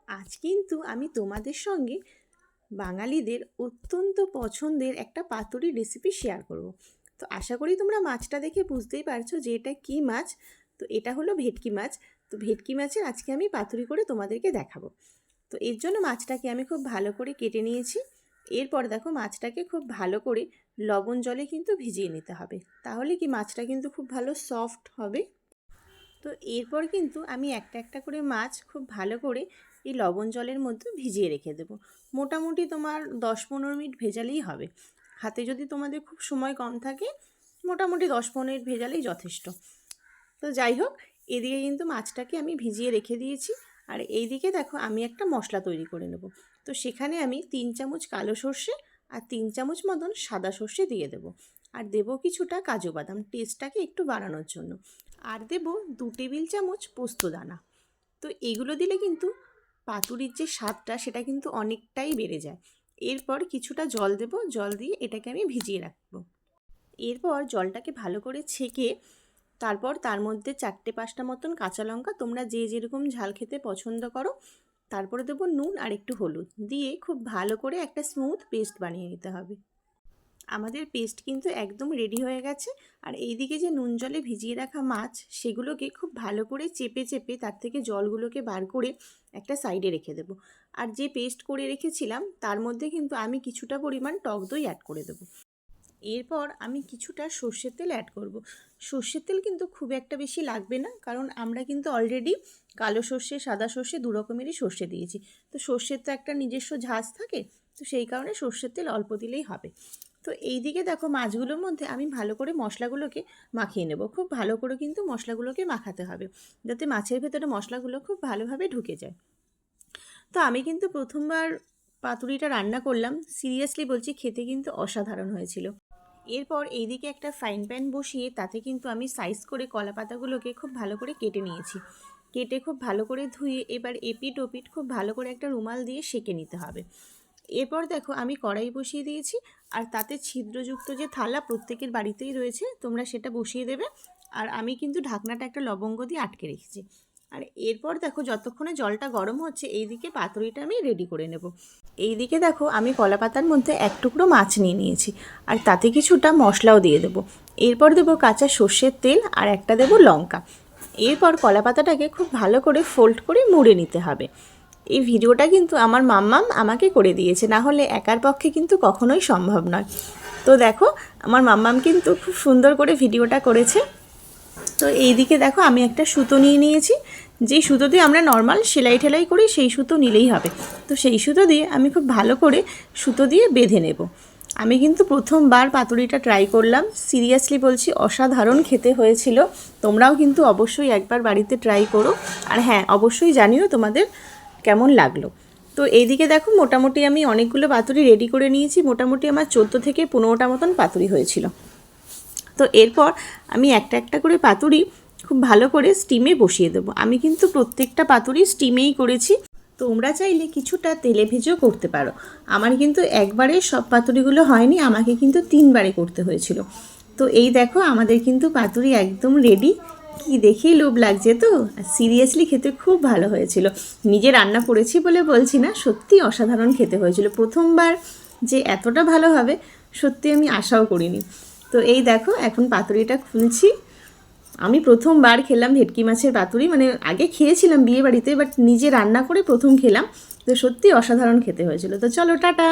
আজ কিন্তু আমি তোমাদের সঙ্গে বাঙালিদের অত্যন্ত পছন্দের একটা পাতুরি রেসিপি শেয়ার করব। তো আশা করি তোমরা মাছটা দেখে বুঝতেই পারছো যে এটা কী মাছ। তো এটা হলো ভেটকি মাছ। তো ভেটকি মাছের আজকে আমি পাতুরি করে তোমাদেরকে দেখাবো। তো এর জন্য মাছটাকে আমি খুব ভালো করে কেটে নিয়েছি। এরপর দেখো মাছটাকে খুব ভালো করে লবণ জলে কিন্তু ভিজিয়ে নিতে হবে, তাহলে কি মাছটা কিন্তু খুব ভালো সফট হবে। তো এরপর কিন্তু আমি একটা একটা করে মাছ খুব ভালো করে এই লবণ জলের মধ্যে ভিজিয়ে রেখে দেবো। মোটামুটি তোমার 10-15 মিনিট ভেজালেই হবে। হাতে যদি তোমাদের খুব সময় কম থাকে, মোটামুটি 10-15 মিনিট ভেজালেই যথেষ্ট। তো যাই হোক, এদিকে কিন্তু মাছটাকে আমি ভিজিয়ে রেখে দিয়েছি। আর এইদিকে দেখো আমি একটা মশলা তৈরি করে নেব। তো সেখানে আমি 3 চামচ কালো সর্ষে আর 3 চামচ মতন সাদা সর্ষে দিয়ে দেবো। আর দেবো কিছুটা কাজু বাদাম টেস্টটাকে একটু বাড়ানোর জন্য। আর দেবো 2 টেবিল চামচ পোস্ত দানা। তো এগুলো দিলে কিন্তু পাতুরির যে স্বাদটা সেটা কিন্তু অনেকটাই বেড়ে যায়। এরপর কিছুটা জল দেবো, জল দিয়ে এটাকে আমি ভিজিয়ে রাখবো। এরপর জলটাকে ভালো করে ছেঁকে তারপর তার মধ্যে 4-5টা মতন কাঁচা লঙ্কা, তোমরা যে যেরকম ঝাল খেতে পছন্দ করো, তারপরে দেবো নুন আর একটু হলুদ দিয়ে খুব ভালো করে একটা স্মুথ পেস্ট বানিয়ে নিতে হবে। আমাদের পেস্ট কিন্তু একদম রেডি হয়ে গেছে। আর এইদিকে যে নুন জলে ভিজিয়ে রাখা মাছ, সেগুলোকে খুব ভালো করে চেপে চেপে তার থেকে জলগুলোকে বার করে একটা সাইডে রেখে দেবো। আর যে পেস্ট করে রেখেছিলাম তার মধ্যে কিন্তু আমি কিছুটা পরিমাণ টক দই অ্যাড করে দেবো। এরপর আমি কিছুটা সর্ষের তেল অ্যাড করব। সর্ষের তেল কিন্তু খুব একটা বেশি লাগবে না, কারণ আমরা কিন্তু অলরেডি কালো সর্ষে সাদা সর্ষে দু রকমেরই সর্ষে দিয়েছি। তো সর্ষের তো একটা নিজস্ব ঝাঁজ থাকে, তো সেই কারণে সর্ষের তেল অল্প দিলেই হবে। তো এই দিকে দেখো মাছগুলোর মধ্যে আমি ভালো করে মশলাগুলোকে মাখিয়ে নেব। খুব ভালো করে কিন্তু মশলাগুলোকে মাখাতে হবে, যাতে মাছের ভেতরে মশলাগুলো খুব ভালোভাবে ঢুকে যায়। তো আমি কিন্তু প্রথমবার পাতুরিটা রান্না করলাম, সিরিয়াসলি বলছি খেতে কিন্তু অসাধারণ হয়েছিল। এরপর এইদিকে একটা ফ্রাইং প্যান বসিয়ে তাতে কিন্তু আমি সাইজ করে কলা পাতাগুলোকে খুব ভালো করে কেটে নিয়েছি। কেটে খুব ভালো করে ধুয়ে এবার এপিট ওপিট খুব ভালো করে একটা রুমাল দিয়ে সেঁকে নিতে হবে। এরপর দেখো আমি কড়াই বসিয়ে দিয়েছি, আর তাতে ছিদ্রযুক্ত যে থালা প্রত্যেকের বাড়িতেই রয়েছে, তোমরা সেটা বসিয়ে দেবে। আর আমি কিন্তু ঢাকনাটা একটা লবঙ্গ দিয়ে আটকে রেখেছি। আর এরপর দেখো যতক্ষণে জলটা গরম হচ্ছে, এইদিকে পাতুরিটা আমি রেডি করে নেব। এইদিকে দেখো আমি কলা পাতার মধ্যে এক টুকরো মাছ নিয়ে নিয়েছি, আর তাতে কিছুটা মশলাও দিয়ে দেবো। এরপর দেবো কাঁচা সর্ষের তেল আর একটা দেবো লঙ্কা। এরপর কলা পাতাটাকে খুব ভালো করে ফোল্ড করে মুড়ে নিতে হবে। এই ভিডিওটা কিন্তু আমার মাম্মাম আমাকে করে দিয়েছে, না হলে একার পক্ষে কিন্তু কখনোই সম্ভব নয়। তো দেখো আমার মাম্মাম কিন্তু খুব সুন্দর করে ভিডিওটা করেছে। তো এইদিকে দেখো আমি একটা সুতো নিয়ে নিয়েছি, যেই সুতো দিয়ে আমরা নর্মাল সেলাই ঠেলাই করি সেই সুতো নিলেই হবে। তো সেই সুতো দিয়ে আমি খুব ভালো করে সুতো দিয়ে বেঁধে নেব। আমি কিন্তু প্রথমবার পাতুরিটা ট্রাই করলাম, সিরিয়াসলি বলছি অসাধারণ খেতে হয়েছিল। তোমরাও কিন্তু অবশ্যই একবার বাড়িতে ট্রাই করো, আর হ্যাঁ অবশ্যই জানিও তোমাদের কেমন লাগলো। তো এইদিকে দেখো মোটামুটি আমি অনেকগুলো পাতুরি রেডি করে নিয়েছি, মোটামুটি আমার 14 থেকে 15টা মতন পাতুরি হয়েছিল। তো এরপর আমি একটা একটা করে পাতুরি খুব ভালো করে স্টিমে বসিয়ে দেবো। আমি কিন্তু প্রত্যেকটা পাতুরি স্টিমেই করেছি, তোমরা চাইলে কিছুটা তেলে ভেজেও করতে পারো। আমার কিন্তু একবারে সব পাতুরিগুলো হয়নি, আমাকে কিন্তু 3বারে করতে হয়েছিল। তো এই দেখো আমাদের কিন্তু পাতুরি একদম রেডি। কি দেখেই লোভ লাগছে তো, সিরিয়াসলি খেতে খুব ভালো হয়েছিল। নিজে রান্না করেছি বলে বলছি না, সত্যি অসাধারণ খেতে হয়েছিল। প্রথমবার যে এতটা ভালো হবে সত্যি আমি আশাও করিনি। তো এই দেখো এখন পাতুরিটা খুলছি। আমি প্রথমবার খেলাম ভেটকি মাছের পাতুরি, মানে আগে খেয়েছিলাম বিয়ে বাড়িতে, বাট নিজে রান্না করে প্রথম খেলাম। তো সত্যি অসাধারণ খেতে হয়েছিল। তো চলো টাটা।